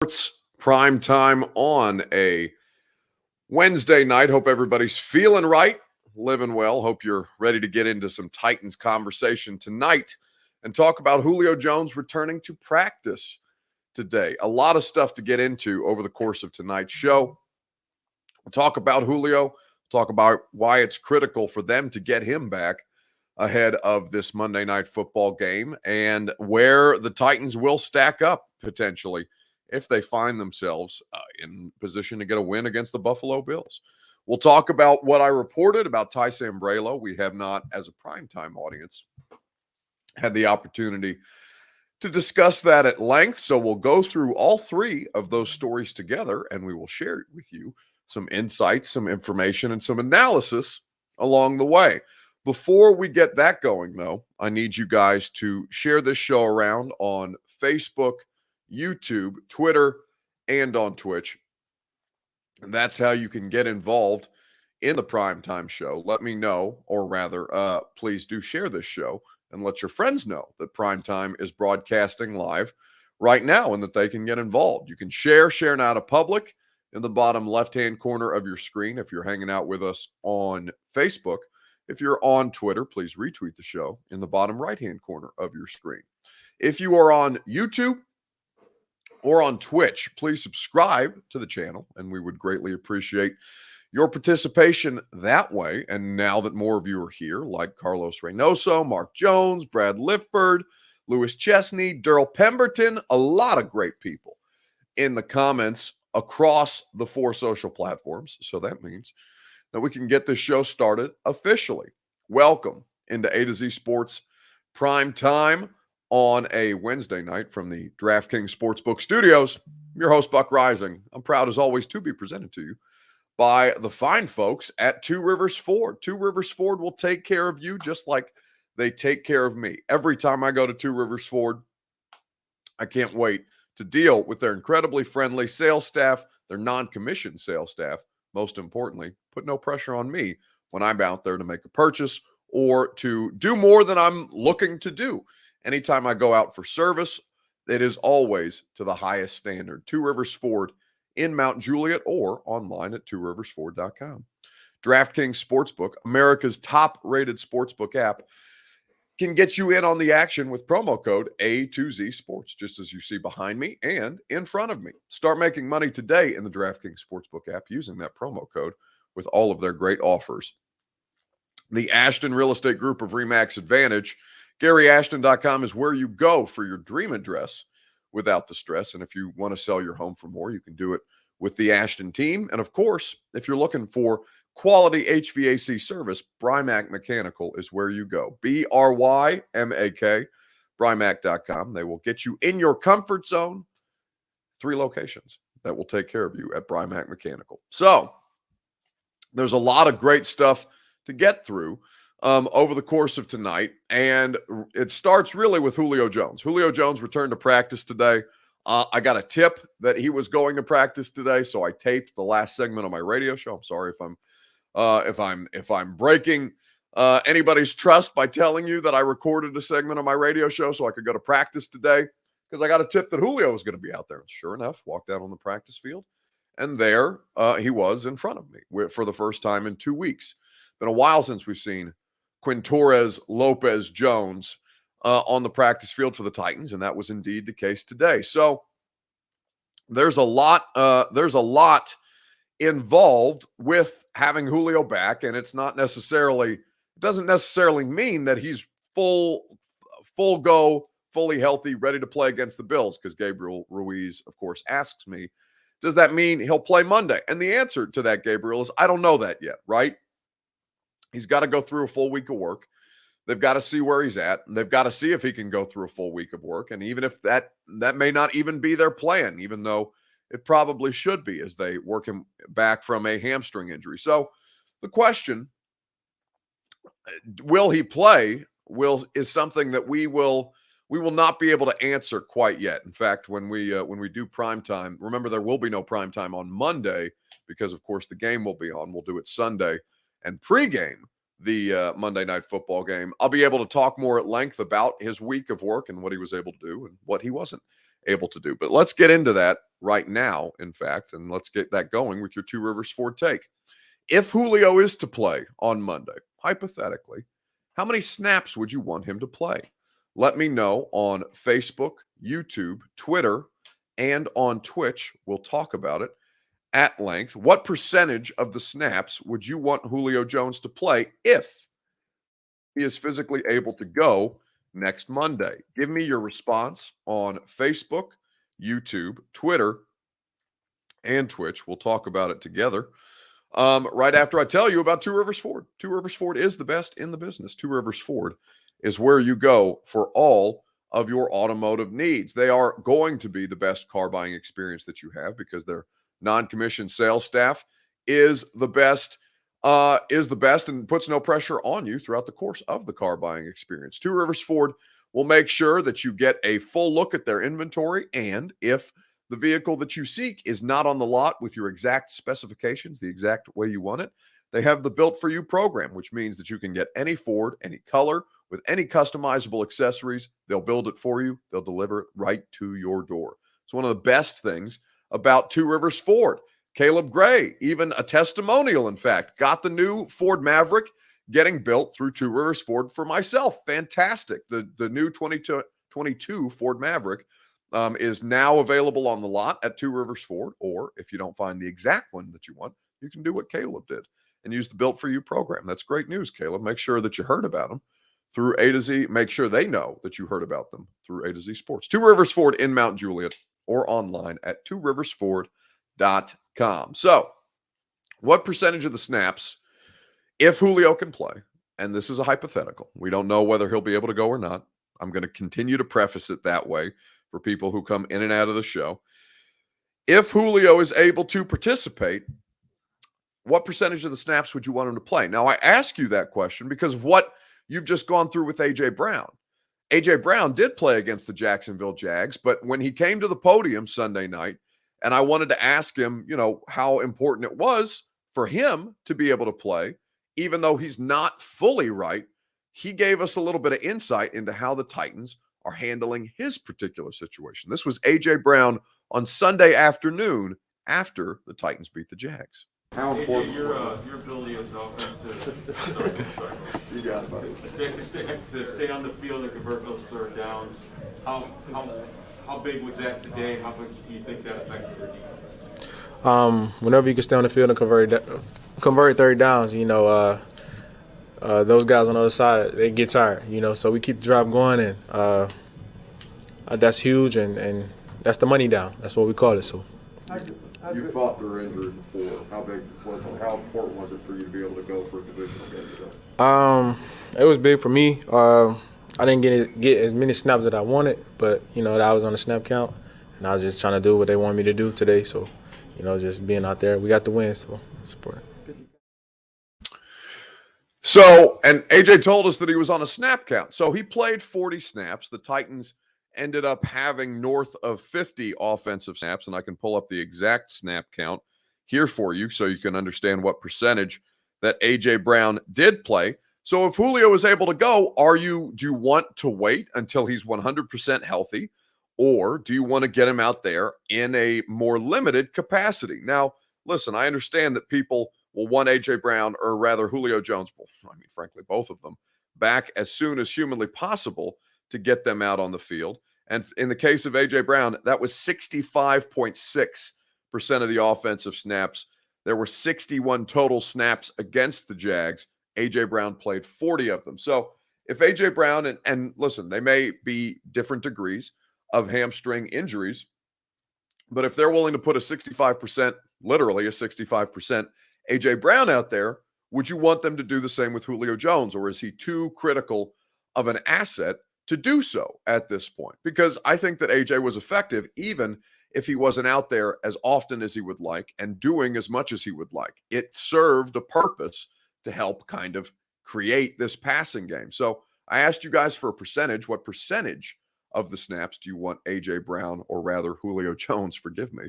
Sports prime time on a Wednesday night. Hope everybody's feeling right, living well. Hope you're ready to get into some Titans conversation tonight and talk about Julio Jones returning to practice today. A lot of stuff to get into over the course of tonight's show. We'll talk about Julio, talk about why it's critical for them to get him back ahead of this Monday Night Football game and where the Titans will stack up potentially if they find themselves in position to get a win against the Buffalo Bills. We'll talk about what I reported about Sambrelo. We have not, as a primetime audience, had the opportunity to discuss that at length. So we'll go through all three of those stories together, and we will share with you some insights, some information, and some analysis along the way. Before we get that going, though, I need you guys to share this show around on Facebook, YouTube, Twitter, and on Twitch. And that's how you can get involved in the primetime show. Let me know, or rather, please do share this show and let your friends know that primetime is broadcasting live right now and that they can get involved. You can share now to public in the bottom left-hand corner of your screen if you're hanging out with us on Facebook. If you're on Twitter, please retweet the show in the bottom right-hand corner of your screen. If you are on YouTube or on Twitch, please subscribe to the channel, and we would greatly appreciate your participation that way. And now that more of you are here, like Carlos Reynoso, Mark Jones, Brad Lifford, Lewis Chesney, Daryl Pemberton, a lot of great people in the comments across the four social platforms. So that means that we can get this show started officially. Welcome into A to Z Sports Prime Time on a Wednesday night from the DraftKings Sportsbook Studios. I'm your host, Buck Rising. I'm proud, as always, to be presented to you by the fine folks at Two Rivers Ford. Two Rivers Ford will take care of you just like they take care of me. Every time I go to Two Rivers Ford, I can't wait to deal with their incredibly friendly sales staff, their non-commissioned sales staff. Most importantly, put no pressure on me when I'm out there to make a purchase or to do more than I'm looking to do. Anytime I go out for service, it is always to the highest standard. Two Rivers Ford in Mount Juliet or online at tworiversford.com. DraftKings Sportsbook, America's top-rated sportsbook app, can get you in on the action with promo code A2Z Sports, just as you see behind me and in front of me. Start making money today in the DraftKings Sportsbook app using that promo code with all of their great offers. The Ashton Real Estate Group of RE/MAX Advantage, GaryAshton.com is where you go for your dream address without the stress. And if you want to sell your home for more, you can do it with the Ashton team. And of course, if you're looking for quality HVAC service, Brimac Mechanical is where you go. BRYMAK, Brymac.com. They will get you in your comfort zone. 3 locations that will take care of you at Brimac Mechanical. So there's a lot of great stuff to get through over the course of tonight. And it starts really with Julio Jones. Julio Jones returned to practice today. I got a tip that he was going to practice today, so I taped the last segment of my radio show. I'm sorry if I'm breaking anybody's trust by telling you that I recorded a segment of my radio show so I could go to practice today, because I got a tip that Julio was going to be out there. And sure enough, walked out on the practice field, and there he was in front of me for the first time in 2 weeks. Been a while since we've seen Quintores Lopez Jones on the practice field for the Titans, and that was indeed the case today. So there's a lot involved with having Julio back, and it doesn't necessarily mean that he's full go, fully healthy, ready to play against the Bills, because Gabriel Ruiz, of course, asks me, does that mean he'll play Monday? And the answer to that, Gabriel, is I don't know that yet, right? He's got to go through a full week of work. They've got to see where he's at. And they've got to see if he can go through a full week of work. And even if that may not even be their plan, even though it probably should be, as they work him back from a hamstring injury. So the question, will he play, is something that we will not be able to answer quite yet. In fact, when we do primetime, remember there will be no primetime on Monday because, of course, the game will be on. We'll do it Sunday and pregame the Monday Night Football game. I'll be able to talk more at length about his week of work and what he was able to do and what he wasn't able to do. But let's get into that right now, in fact, and let's get that going with your Two Rivers Ford take. If Julio is to play on Monday, hypothetically, how many snaps would you want him to play? Let me know on Facebook, YouTube, Twitter, and on Twitch. We'll talk about it at length. What percentage of the snaps would you want Julio Jones to play if he is physically able to go next Monday? Give me your response on Facebook, YouTube, Twitter, and Twitch. We'll talk about it together right after I tell you about Two Rivers Ford. Two Rivers Ford is the best in the business. Two Rivers Ford is where you go for all of your automotive needs. They are going to be the best car buying experience that you have because their non-commissioned sales staff is the best and puts no pressure on you throughout the course of the car buying experience. Two Rivers Ford will make sure that you get a full look at their inventory, and if the vehicle that you seek is not on the lot with your exact specifications, the exact way you want it, they have the Built For You program, which means that you can get any Ford, any color, with any customizable accessories. They'll build it for you. They'll deliver it right to your door. It's one of the best things about Two Rivers Ford. Caleb Gray, even a testimonial, in fact, got the new Ford Maverick getting built through Two Rivers Ford for myself. Fantastic. The new 2022 Ford Maverick is now available on the lot at Two Rivers Ford, or if you don't find the exact one that you want, you can do what Caleb did and use the Built For You program. That's great news, Caleb. Make sure that you heard about them through A to Z. Make sure they know that you heard about them through A to Z Sports. Two Rivers Ford in Mount Juliet, or online at tworiversford.com. So, what percentage of the snaps, if Julio can play, and this is a hypothetical, we don't know whether he'll be able to go or not. I'm going to continue to preface it that way for people who come in and out of the show. If Julio is able to participate, what percentage of the snaps would you want him to play? Now, I ask you that question because of what you've just gone through with A.J. Brown. A.J. Brown did play against the Jacksonville Jags, but when he came to the podium Sunday night, and I wanted to ask him, how important it was for him to be able to play, even though he's not fully right, he gave us a little bit of insight into how the Titans are handling his particular situation. This was A.J. Brown on Sunday afternoon after the Titans beat the Jags. How important your ability as an offense You got it, buddy. to stay on the field and convert those third downs. How big was that today? How much do you think that affected your defense? Whenever you can stay on the field and convert third downs, those guys on the other side, they get tired, so we keep the drive going, and that's huge, and that's the money down. That's what we call it. So. You fought through injury before. How important was it for you to be able to go for a divisional game today? It was big for me. I didn't get as many snaps that I wanted, but I was on the snap count, and I was just trying to do what they wanted me to do today. So, just being out there, we got the win, so it's important. So, and AJ told us that he was on a snap count. So he played 40 snaps. The Titans ended up having north of 50 offensive snaps, and I can pull up the exact snap count here for you so you can understand what percentage that A.J. Brown did play. So if Julio is able to go, do you want to wait until he's 100% healthy, or do you want to get him out there in a more limited capacity? Now, listen, I understand that people will want A.J. Brown, or rather Julio Jones, frankly, both of them, back as soon as humanly possible to get them out on the field. And in the case of A.J. Brown, that was 65.6% of the offensive snaps. There were 61 total snaps against the Jags. A.J. Brown played 40 of them. So if A.J. Brown, and listen, they may be different degrees of hamstring injuries, but if they're willing to put a 65%, literally a 65% A.J. Brown out there, would you want them to do the same with Julio Jones, or is he too critical of an asset to do so at this point? Because I think that AJ was effective even if he wasn't out there as often as he would like and doing as much as he would like. It served a purpose to help kind of create this passing game. So I asked you guys for a percentage. What percentage of the snaps do you want AJ Brown, or rather Julio Jones, forgive me,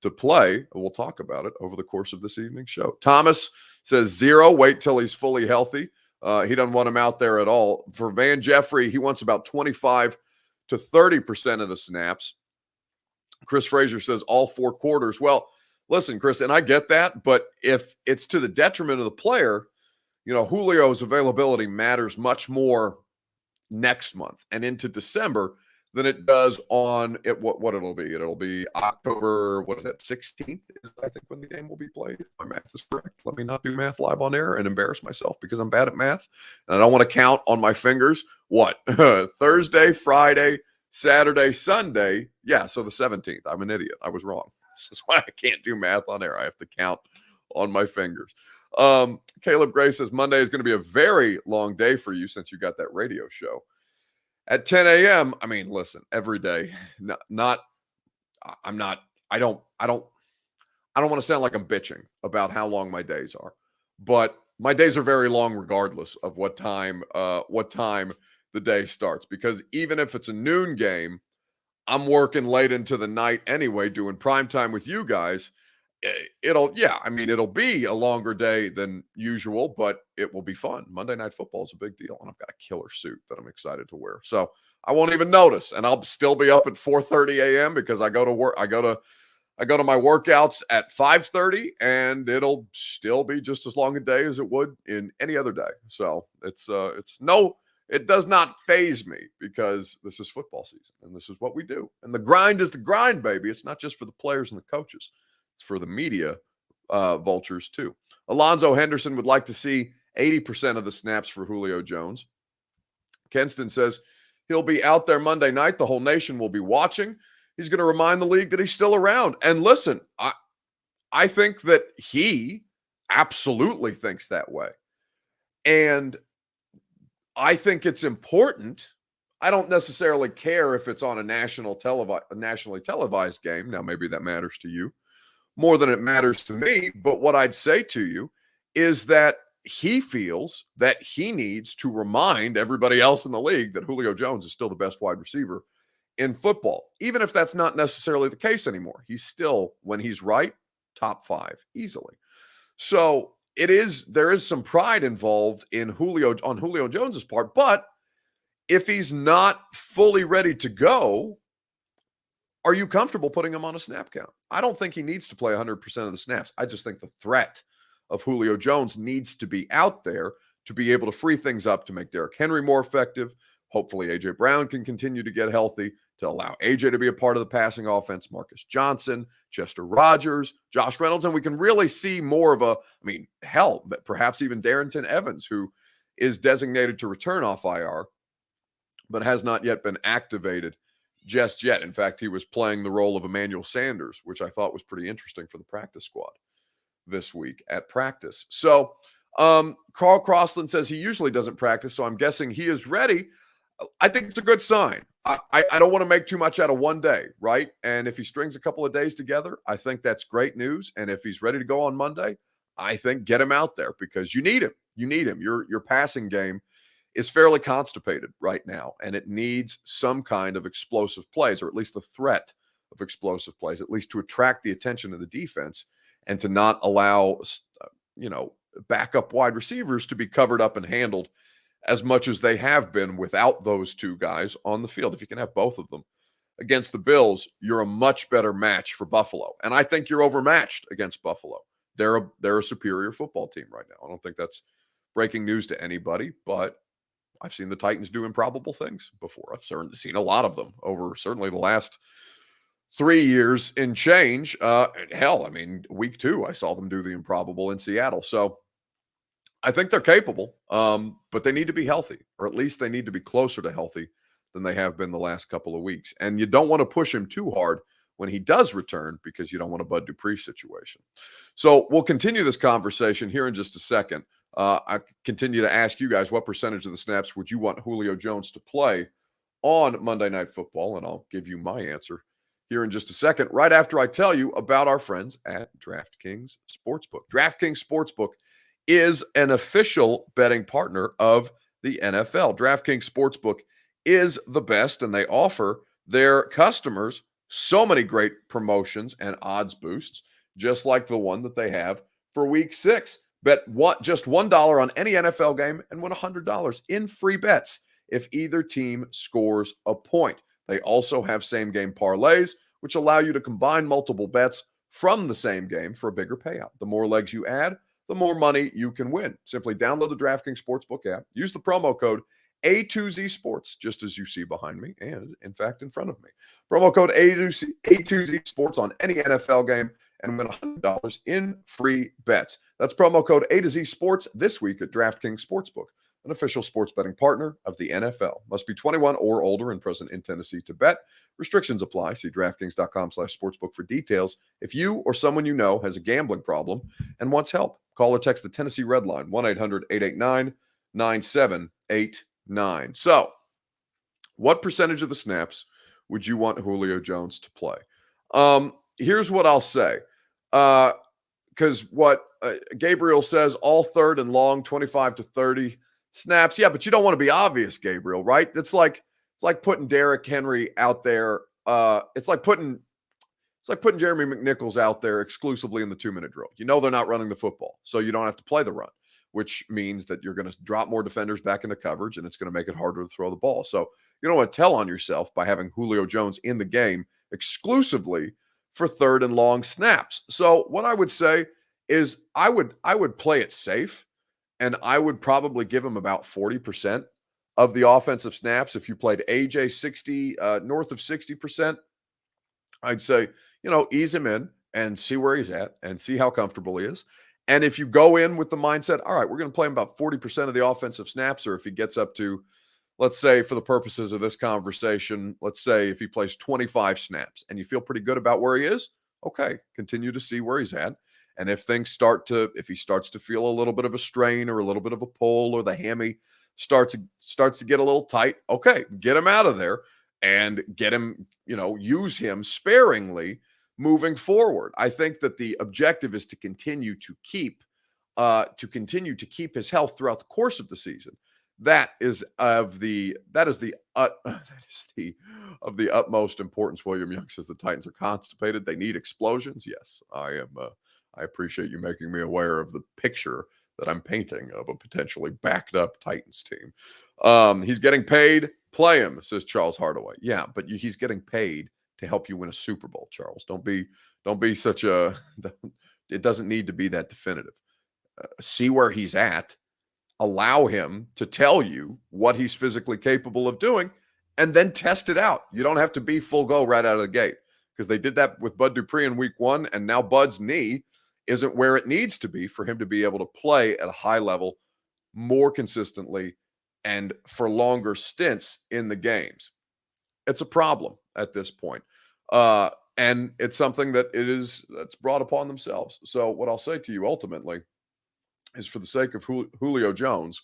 to play? We'll talk about it over the course of this evening's show. Thomas says 0. Wait till he's fully healthy. He doesn't want him out there at all. For Van Jeffrey, he wants about 25 to 30% of the snaps. Chris Frazier says all 4 quarters. Well, listen, Chris, and I get that, but if it's to the detriment of the player, Julio's availability matters much more next month and into December than it does on it. What it'll be? It'll be October, 16th is I think when the game will be played. If my math is correct. Let me not do math live on air and embarrass myself because I'm bad at math. And I don't want to count on my fingers. What? Thursday, Friday, Saturday, Sunday. Yeah, so the 17th. I'm an idiot. I was wrong. This is why I can't do math on air. I have to count on my fingers. Caleb Gray says Monday is going to be a very long day for you since you got that radio show at 10 a.m. I mean, listen, every day, I don't want to sound like I'm bitching about how long my days are, but my days are very long regardless of what time the day starts, because even if it's a noon game, I'm working late into the night anyway, doing prime time with you guys. It'll be a longer day than usual, but it will be fun. Monday Night Football is a big deal, and I've got a killer suit that I'm excited to wear. So I won't even notice, and I'll still be up at 4:30 a.m. because I go to work. I go to my workouts at 5:30, and it'll still be just as long a day as it would in any other day. So it does not faze me because this is football season, and this is what we do. And the grind is the grind, baby. It's not just for the players and the coaches. It's for the media vultures too. Alonzo Henderson would like to see 80% of the snaps for Julio Jones. Kenston says he'll be out there Monday night. The whole nation will be watching. He's going to remind the league that he's still around. And listen, I think that he absolutely thinks that way. And I think it's important. I don't necessarily care if it's on a nationally televised game. Now, maybe that matters to you more than it matters to me. But what I'd say to you is that he feels that he needs to remind everybody else in the league that Julio Jones is still the best wide receiver in football, even if that's not necessarily the case anymore. He's still, when he's right, top 5 easily. So there is some pride involved on Julio Jones's part, but if he's not fully ready to go, are you comfortable putting him on a snap count? I don't think he needs to play 100% of the snaps. I just think the threat of Julio Jones needs to be out there to be able to free things up to make Derrick Henry more effective. Hopefully, A.J. Brown can continue to get healthy to allow A.J. to be a part of the passing offense. Marcus Johnson, Chester Rogers, Josh Reynolds, and we can really see more of perhaps even Darrington Evans, who is designated to return off IR, but has not yet been activated just yet. In fact, he was playing the role of Emmanuel Sanders, which I thought was pretty interesting for the practice squad this week at practice. So Carl Crossland says he usually doesn't practice, so I'm guessing he is ready. I think it's a good sign. I don't want to make too much out of one day, right? And if he strings a couple of days together, I think that's great news. And if he's ready to go on Monday, I think get him out there because you need him. You need him. Your passing game is fairly constipated right now, and it needs some kind of explosive plays, or at least the threat of explosive plays, at least to attract the attention of the defense and to not allow, backup wide receivers to be covered up and handled as much as they have been without those two guys on the field. If you can have both of them against the Bills, you're a much better match for Buffalo. And I think you're overmatched against Buffalo. They're a superior football team right now. I don't think that's breaking news to anybody, but I've seen the Titans do improbable things before. I've certainly seen a lot of them over certainly the last 3 years in change. Week 2, I saw them do the improbable in Seattle. So I think they're capable, but they need to be healthy, or at least they need to be closer to healthy than they have been the last couple of weeks. And you don't want to push him too hard when he does return because you don't want a Bud Dupree situation. So we'll continue this conversation here in just a second. I continue to ask you guys, what percentage of the snaps would you want Julio Jones to play on Monday Night Football? And I'll give you my answer here in just a second, right after I tell you about our friends at DraftKings Sportsbook. DraftKings Sportsbook is an official betting partner of the NFL. DraftKings Sportsbook is the best, and they offer their customers so many great promotions and odds boosts, just like the one that they have for Week 6. Bet just $1 on any NFL game and win $100 in free bets if either team scores a point. They also have same-game parlays which allow you to combine multiple bets from the same game for a bigger payout. The more legs you add, the more money you can win. Simply download the DraftKings Sportsbook app, use the promo code A2Z Sports, just as you see behind me and, in fact, in front of me. Promo code A2Z Sports on any NFL game and win $100 in free bets. That's promo code A2Z Sports this week at DraftKings Sportsbook, an official sports betting partner of the NFL. Must be 21 or older and present in Tennessee to bet. Restrictions apply. See DraftKings.com/sportsbook for details. If you or someone you know has a gambling problem and wants help, call or text the Tennessee Red Line, 1-800-889-9789. So, what percentage of the snaps would you want Julio Jones to play? Here's what I'll say. Because what Gabriel says, all third and long, 25 to 30 snaps. Yeah, but you don't want to be obvious, Gabriel, right? It's like putting Derrick Henry out there. It's like putting Jeremy McNichols out there exclusively in the 2-minute drill. You know they're not running the football, so you don't have to play the run, which means that you're going to drop more defenders back into coverage, and it's going to make it harder to throw the ball. So you don't want to tell on yourself by having Julio Jones in the game exclusively for third and long snaps. So what I would say is I would play it safe, and I would probably give him about 40% of the offensive snaps. If you played AJ 60, north of 60%, I'd say, ease him in and see where he's at and see how comfortable he is. And if you go in with the mindset, all right, we're going to play him about 40% of the offensive snaps, or if he gets up to, let's say for the purposes of this conversation, let's say if he plays 25 snaps and you feel pretty good about where he is, okay, continue to see where he's at. And if he starts to feel a little bit of a strain or a little bit of a pull, or the hammy starts to get a little tight, okay, get him out of there and get him, use him sparingly moving forward. I think that the objective is to continue to keep his health throughout the course of the season. That is of the utmost importance. William Young says the Titans are constipated. They need explosions. Yes, I am. I appreciate you making me aware of the picture that I'm painting of a potentially backed up Titans team. He's getting paid. Play him, says Charles Hardaway. Yeah, but he's getting paid to help you win a Super Bowl, Charles. Don't be such a. It doesn't need to be that definitive. See where he's at. Allow him to tell you what he's physically capable of doing, and then test it out. You don't have to be full go right out of the gate, because they did that with Bud Dupree in week 1, and now Bud's knee isn't where it needs to be for him to be able to play at a high level more consistently and for longer stints in the games. It's a problem at this point. And it's something that's brought upon themselves. So what I'll say to you ultimately is, for the sake of Julio Jones,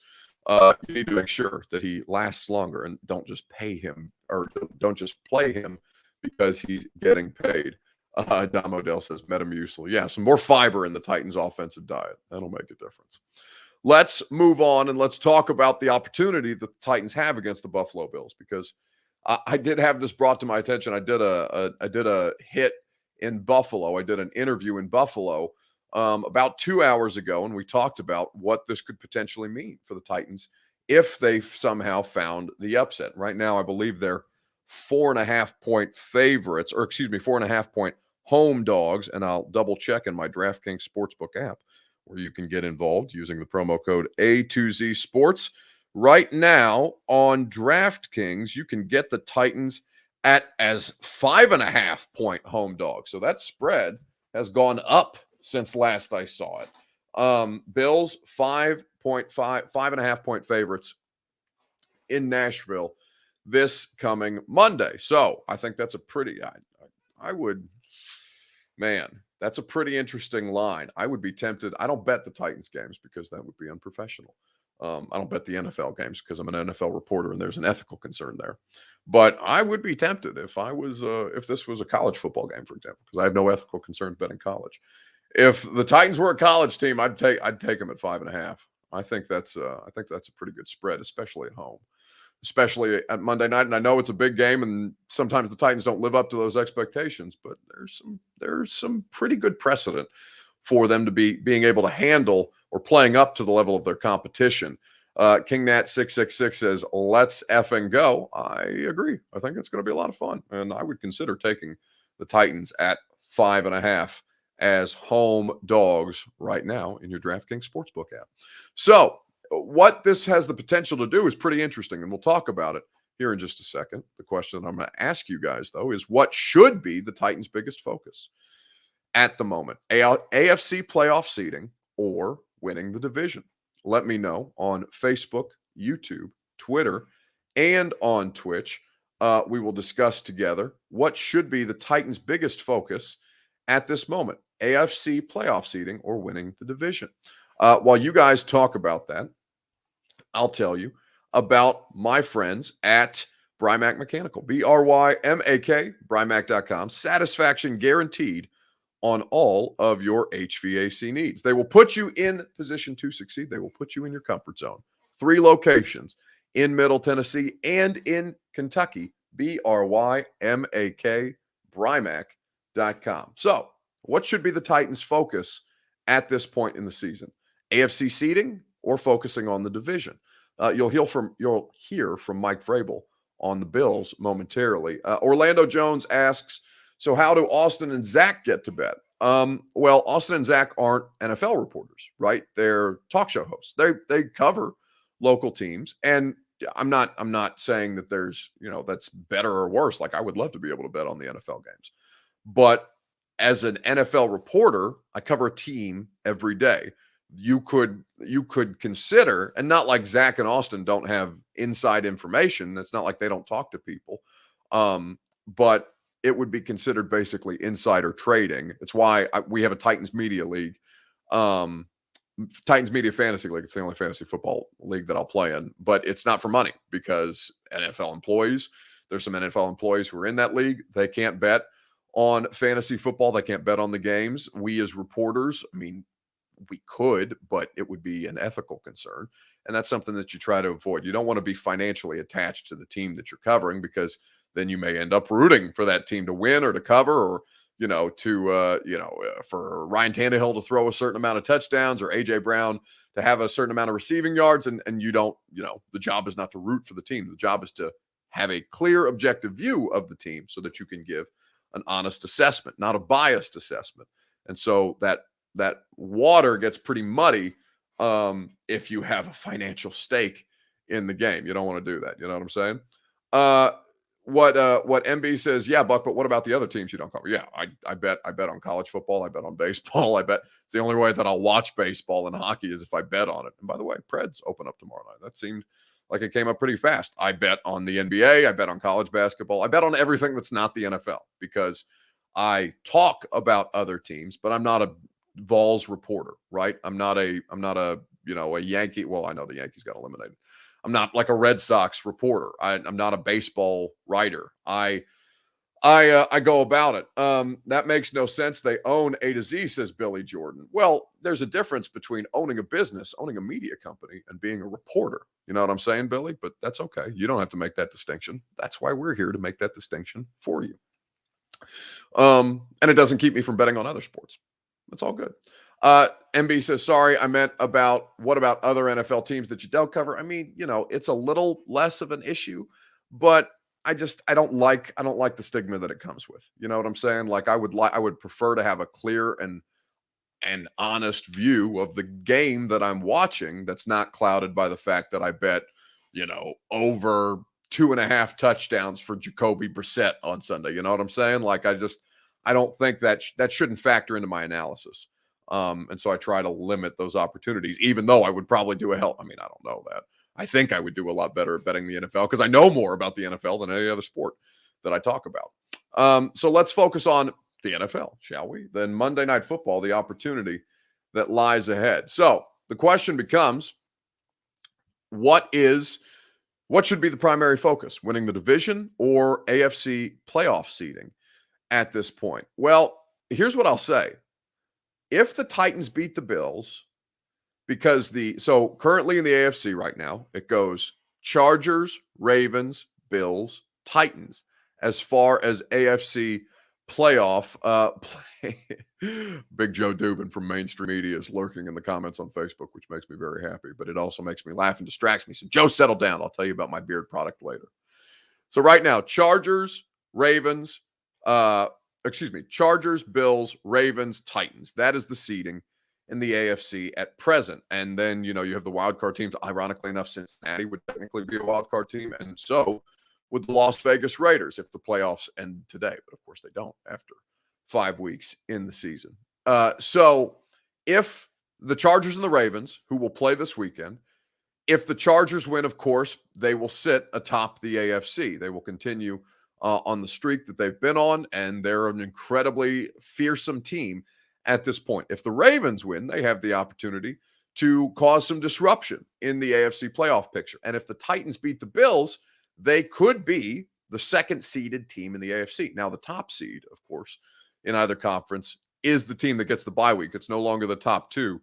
you need to make sure that he lasts longer, and don't just pay him, or don't just play him because he's getting paid. Dom Odell says Metamucil. Yeah, some more fiber in the Titans' offensive diet. That'll make a difference. Let's move on and let's talk about the opportunity that the Titans have against the Buffalo Bills, because I did have this brought to my attention. I did a hit in Buffalo. I did an interview in Buffalo about 2 hours ago, and we talked about what this could potentially mean for the Titans if they somehow found the upset. Right now, I believe they're 4.5-point favorites, or 4.5-point home dogs, and I'll double check in my DraftKings Sportsbook app, where you can get involved using the promo code A2Z Sports. Right now on DraftKings, you can get the Titans at as 5.5-point home dog. So that spread has gone up since last I saw it. Bills 5.5-point favorites in Nashville this coming Monday. So I think that's a pretty, that's a pretty interesting line. I would be tempted. I don't bet the Titans games because that would be unprofessional. I don't bet the NFL games because I'm an NFL reporter and there's an ethical concern there. But I would be tempted if this was a college football game, for example, because I have no ethical concerns betting college. If the Titans were a college team, I'd take them at 5.5. I think that's a pretty good spread, especially at home, especially at Monday night. And I know it's a big game, and sometimes the Titans don't live up to those expectations, but there's some pretty good precedent for them to being able to handle or playing up to the level of their competition. King Nat 666 says, "Let's effing go." I agree. I think it's going to be a lot of fun, and I would consider taking the Titans at 5.5 as home dogs right now in your DraftKings Sportsbook app. So what this has the potential to do is pretty interesting, and we'll talk about it here in just a second. The question that I'm going to ask you guys, though, is what should be the Titans' biggest focus at the moment? AFC playoff seeding or winning the division? Let me know on Facebook, YouTube, Twitter, and on Twitch. We will discuss together what should be the Titans' biggest focus at this moment: AFC playoff seeding or winning the division. While you guys talk about that, I'll tell you about my friends at Brimac Mechanical, BRYMAK, Brymak.com. Satisfaction guaranteed on all of your HVAC needs. They will put you in position to succeed. They will put you in your comfort zone. 3 locations in Middle Tennessee and in Kentucky, BRYMAK, Brymak.com. So what should be the Titans' focus at this point in the season? AFC seeding or focusing on the division? You'll hear from Mike Vrabel on the Bills momentarily. Orlando Jones asks, so how do Austin and Zach get to bed? Well, Austin and Zach aren't NFL reporters, right? They're talk show hosts. They cover local teams, and I'm not saying that there's, that's better or worse. Like, I would love to be able to bet on the NFL games, but as an NFL reporter, I cover a team every day. You could consider, and not like Zach and Austin don't have inside information. It's not like they don't talk to people, but it would be considered basically insider trading. It's why we have a Titans Media League, Titans Media Fantasy League. It's the only fantasy football league that I'll play in, but it's not for money because there's some NFL employees who are in that league. They can't bet on fantasy football. They can't bet on the games. We as reporters, we could, but it would be an ethical concern. And that's something that you try to avoid. You don't want to be financially attached to the team that you're covering, because then you may end up rooting for that team to win or to cover, or, for Ryan Tannehill to throw a certain amount of touchdowns, or A.J. Brown to have a certain amount of receiving yards. And you don't, the job is not to root for the team. The job is to have a clear, objective view of the team so that you can give an honest assessment, not a biased assessment. And so that water gets pretty muddy if you have a financial stake in the game. You don't want to do that. You know what I'm saying? What MB says, yeah, Buck, but what about the other teams you don't cover? Yeah, I bet on college football. I bet on baseball. I bet it's the only way that I'll watch baseball and hockey is if I bet on it. And by the way, Preds open up tomorrow night. That seemed like it came up pretty fast. I bet on the NBA. I bet on college basketball. I bet on everything that's not the NFL, because I talk about other teams, but I'm not a Vols reporter, right? I'm not a Yankee. Well, I know the Yankees got eliminated. I'm not like a Red Sox reporter. I'm not a baseball writer. I go about it. That makes no sense. They own A to Z, says Billy Jordan. Well, there's a difference between owning a business, owning a media company, and being a reporter. You know what I'm saying, Billy? But that's okay. You don't have to make that distinction. That's why we're here, to make that distinction for you. And it doesn't keep me from betting on other sports. That's all good. MB says, sorry, I meant what about other NFL teams that you don't cover? It's a little less of an issue, but I don't like the stigma that it comes with. You know what I'm saying? Like, I would prefer to have a clear and honest view of the game that I'm watching that's not clouded by the fact that I bet, over 2.5 touchdowns for Jacoby Brissett on Sunday. You know what I'm saying? Like, I don't think that shouldn't factor into my analysis. And so I try to limit those opportunities, even though I would probably do I don't know that. I think I would do a lot better at betting the NFL because I know more about the NFL than any other sport that I talk about. So let's focus on the NFL, shall we? Then Monday Night Football, the opportunity that lies ahead. So the question becomes, what should be the primary focus? Winning the division or AFC playoff seeding at this point? Well, here's what I'll say. If the Titans beat the Bills, so currently in the AFC right now, it goes Chargers, Ravens, Bills, Titans, as far as AFC playoff play. Big Joe Dubin from Mainstream Media is lurking in the comments on Facebook, which makes me very happy, but it also makes me laugh and distracts me. So Joe, settle down. I'll tell you about my beard product later. So right now, Chargers, Ravens, Chargers, Bills, Ravens, Titans. That is the seeding in the AFC at present. And then, you have the wild card teams. Ironically enough, Cincinnati would technically be a wild card team. And so would the Las Vegas Raiders if the playoffs end today. But of course they don't after 5 weeks in the season. So if the Chargers and the Ravens, who will play this weekend, if the Chargers win, of course, they will sit atop the AFC. They will continue on the streak that they've been on, and they're an incredibly fearsome team at this point. If the Ravens win, they have the opportunity to cause some disruption in the AFC playoff picture. And if the Titans beat the Bills, they could be the second-seeded team in the AFC. Now, the top seed, of course, in either conference is the team that gets the bye week. It's no longer the top two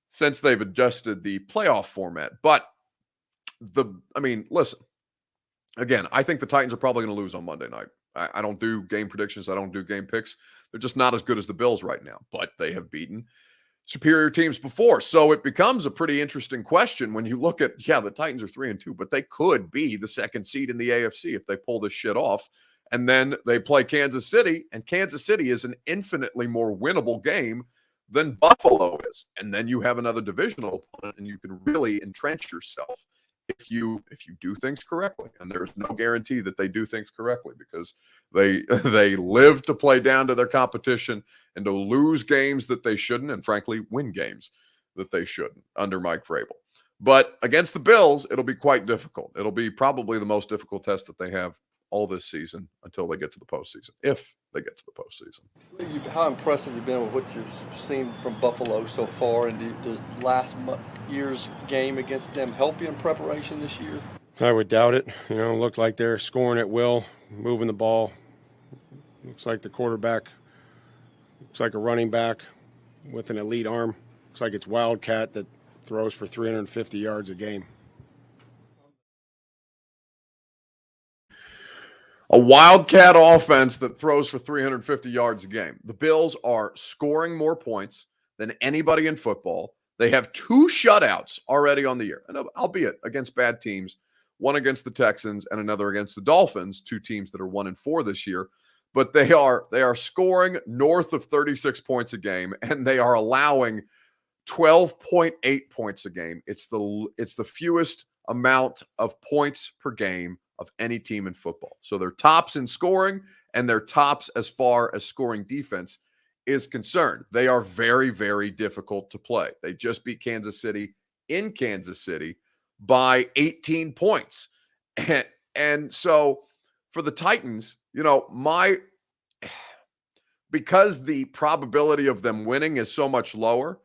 since they've adjusted the playoff format. But listen, again, I think the Titans are probably going to lose on Monday night. I don't do game predictions. I don't do game picks. They're just not as good as the Bills right now, but they have beaten superior teams before. So it becomes a pretty interesting question when you look at, the Titans are 3-2, but they could be the second seed in the AFC if they pull this shit off. And then they play Kansas City, and Kansas City is an infinitely more winnable game than Buffalo is. And then you have another divisional opponent, and you can really entrench yourself if you do things correctly. And there's no guarantee that they do things correctly because they live to play down to their competition and to lose games that they shouldn't, and frankly win games that they shouldn't under Mike Vrabel. But against the Bills, it'll be quite difficult. It'll be probably the most difficult test that they have all this season until they get to the postseason, if they get to the postseason. How impressive have you been with what you've seen from Buffalo so far? And does last year's game against them help you in preparation this year? I would doubt it. It looked like they're scoring at will, moving the ball. Looks like the quarterback looks like a running back with an elite arm. Looks like it's Wildcat that throws for 350 yards a game. A Wildcat offense that throws for 350 yards a game. The Bills are scoring more points than anybody in football. They have 2 shutouts already on the year, and albeit against bad teams, one against the Texans and another against the Dolphins, 2 teams that are 1-4 this year. But they are scoring north of 36 points a game, and they are allowing 12.8 points a game. It's the fewest amount of points per game of any team in football. So they're tops in scoring, and they're tops as far as scoring defense is concerned. They are very, very difficult to play. They just beat Kansas City in Kansas City by 18 points. And so for the Titans, because the probability of them winning is so much lower,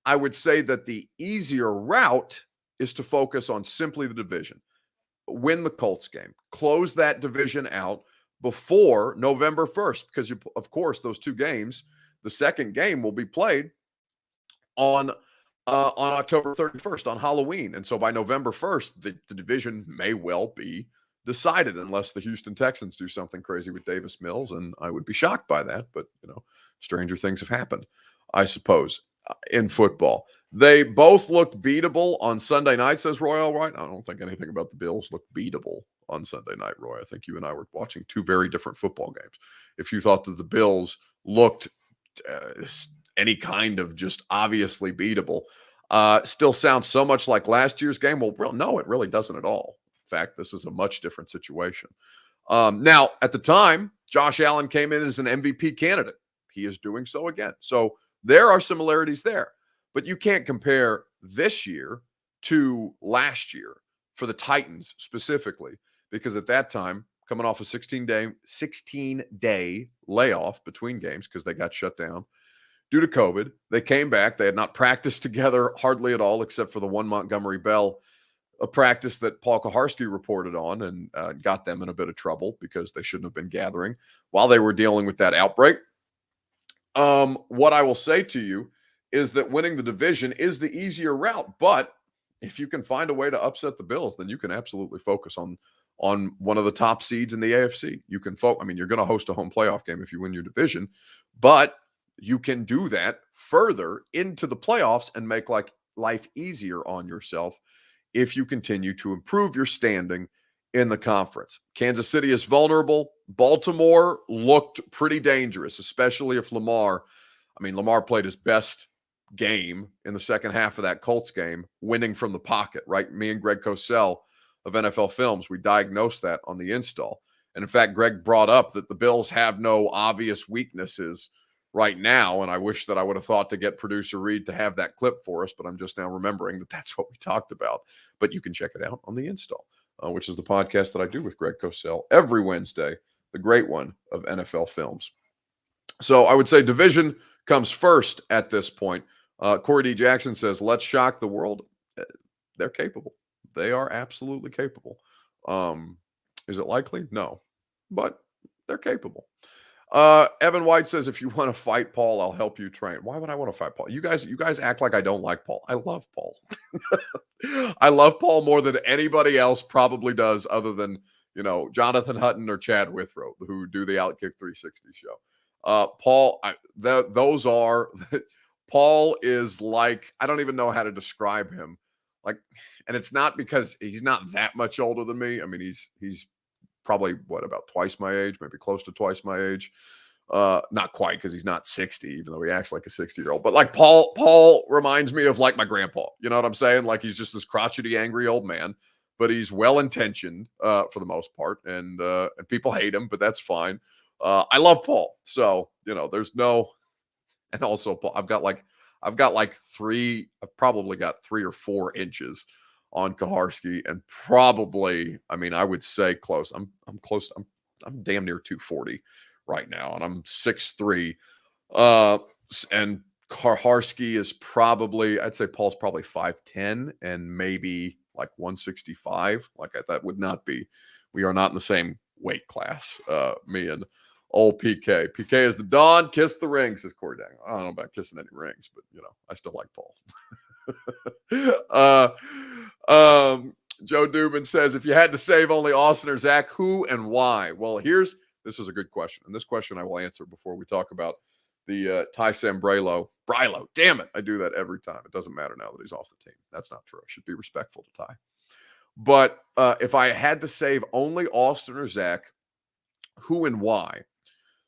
I would say that the easier route is to focus on simply the division. Win the Colts game, close that division out before November 1st, because of course those 2 games, the second game will be played on October 31st on Halloween. And so by November 1st, the division may well be decided unless the Houston Texans do something crazy with Davis Mills. And I would be shocked by that, but stranger things have happened, I suppose, in football. They both looked beatable on Sunday night, says Roy Allwright. I don't think anything about the Bills looked beatable on Sunday night, Roy. I think you and I were watching 2 very different football games. If you thought that the Bills looked any kind of just obviously beatable, still sounds so much like last year's game. Well, no, it really doesn't at all. In fact, this is a much different situation. Now, at the time, Josh Allen came in as an MVP candidate. He is doing so again. So there are similarities there. But you can't compare this year to last year for the Titans specifically, because at that time, coming off a 16-day layoff between games because they got shut down due to COVID, they came back. They had not practiced together hardly at all, except for the one Montgomery Bell a practice that Paul Kaharski reported on and got them in a bit of trouble because they shouldn't have been gathering while they were dealing with that outbreak. What I will say to you is that winning the division is the easier route, but if you can find a way to upset the Bills, then you can absolutely focus on one of the top seeds in the AFC. You can you're going to host a home playoff game if you win your division, but you can do that further into the playoffs and make life easier on yourself if you continue to improve your standing in the conference. Kansas City is vulnerable. Baltimore looked pretty dangerous, especially if Lamar played his best game in the second half of that Colts game, winning from the pocket, right? Me and Greg Cosell of NFL Films, we diagnosed that on the install. And in fact, Greg brought up that the Bills have no obvious weaknesses right now. And I wish that I would have thought to get producer Reed to have that clip for us, but I'm just now remembering that that's what we talked about. But you can check it out on the install, which is the podcast that I do with Greg Cosell every Wednesday, the great one of NFL Films. So I would say division comes first at this point. Corey D. Jackson says, let's shock the world. They're capable. They are absolutely capable. Is it likely? No, but they're capable. Evan White says, if you want to fight Paul, I'll help you train. Why would I want to fight Paul? You guys act like I don't like Paul. I love Paul. I love Paul more than anybody else probably does, other than, Jonathan Hutton or Chad Withrow, who do the Outkick 360 show. Paul, Paul is like, I don't even know how to describe him. Like, and it's not because he's not that much older than me. I mean, he's probably about twice my age, maybe close to twice my age. Not quite, because he's not 60, even though he acts like a 60-year-old. But like Paul reminds me of like my grandpa. You know what I'm saying? Like, he's just this crotchety, angry old man, but he's well-intentioned for the most part, and people hate him, but that's fine. I love Paul, so there's no. And also, Paul, I've probably got 3 or 4 inches on Kaharski, and probably, I would say close. I'm close. I'm damn near 240 right now, and I'm 6'3". And Kaharski is probably, I'd say Paul's probably 5'10" and maybe like 165. Like, that would not be. We are not in the same weight class. Me and old PK. PK is the Dawn. Kiss the ring, says Corey Dang. I don't know about kissing any rings, but I still like Paul. Joe Dubin says, if you had to save only Austin or Zach, who and why? Well, this is a good question. And this question I will answer before we talk about the Ty Sambrelo. Brylo. Damn it. I do that every time. It doesn't matter now that he's off the team. That's not true. I should be respectful to Ty. But if I had to save only Austin or Zach, who and why?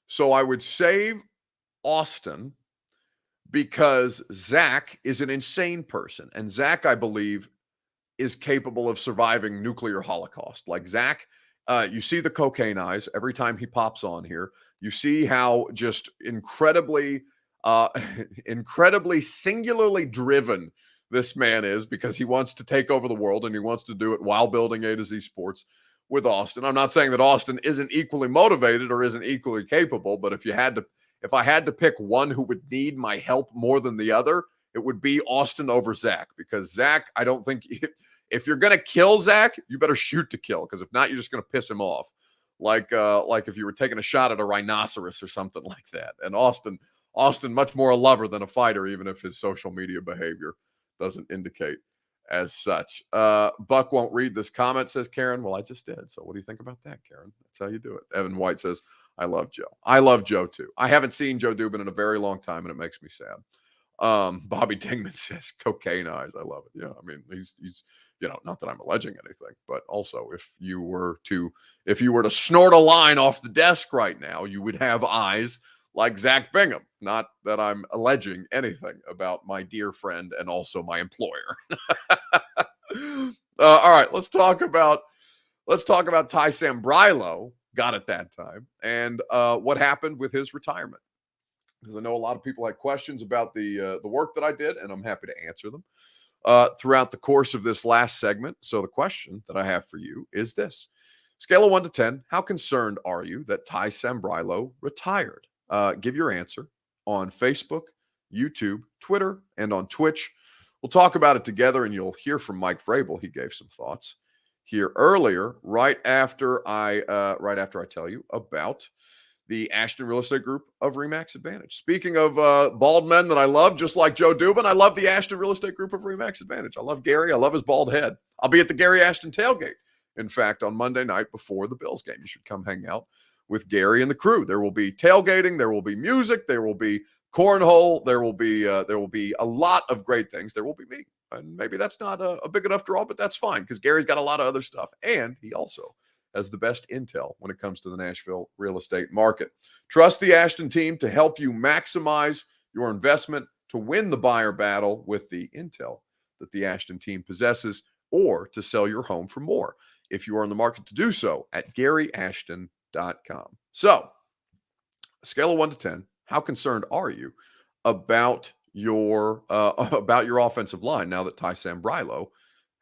So I would save Austin because Zach is an insane person. And Zach, I believe, is capable of surviving nuclear holocaust. Like Zach, you see the cocaine eyes every time he pops on here. You see how just incredibly singularly driven this man is, because he wants to take over the world, and he wants to do it while building A to Z Sports with Austin. I'm not saying that Austin isn't equally motivated or isn't equally capable, but if I had to pick one who would need my help more than the other, it would be Austin over Zach, because Zach, I don't think if you're going to kill Zach, you better shoot to kill, because if not, you're just going to piss him off. Like if you were taking a shot at a rhinoceros or something like that. And Austin, much more a lover than a fighter, even if his social media behavior doesn't indicate as such. Buck won't read this comment, says Karen. Well, I just did. So what do you think about that, Karen? That's how you do it. Evan White says, I love Joe. I love Joe too. I haven't seen Joe Dubin in a very long time, and it makes me sad. Bobby Dingman says, cocaine eyes. I love it. Yeah. I mean, he's not that I'm alleging anything, but also if you were to snort a line off the desk right now, you would have eyes like Zach Bingham. Not that I'm alleging anything about my dear friend and also my employer. All right, let's talk about Ty Sambrelo. Got it that time, and what happened with his retirement. Because I know a lot of people had questions about the work that I did, and I'm happy to answer them throughout the course of this last segment. So the question that I have for you is this: scale of 1 to 10, how concerned are you that Ty Sambrelo retired? Give your answer on Facebook, YouTube, Twitter, and on Twitch. We'll talk about it together, and you'll hear from Mike Vrabel. He gave some thoughts here earlier, right after I tell you about the Ashton Real Estate Group of Remax Advantage. Speaking of bald men that I love, just like Joe Dubin, I love the Ashton Real Estate Group of Remax Advantage. I love Gary. I love his bald head. I'll be at the Gary Ashton tailgate, in fact, on Monday night before the Bills game. You should come hang out with Gary and the crew. There will be tailgating. There will be music. There will be cornhole. There will be a lot of great things. There will be me. And maybe that's not a big enough draw, but that's fine because Gary's got a lot of other stuff. And he also has the best intel when it comes to the Nashville real estate market. Trust the Ashton team to help you maximize your investment to win the buyer battle with the intel that the Ashton team possesses, or to sell your home for more if you are in the market to do so at GaryAshton.com. So, a scale of 1 to 10, how concerned are you about your offensive line now that Sambrelo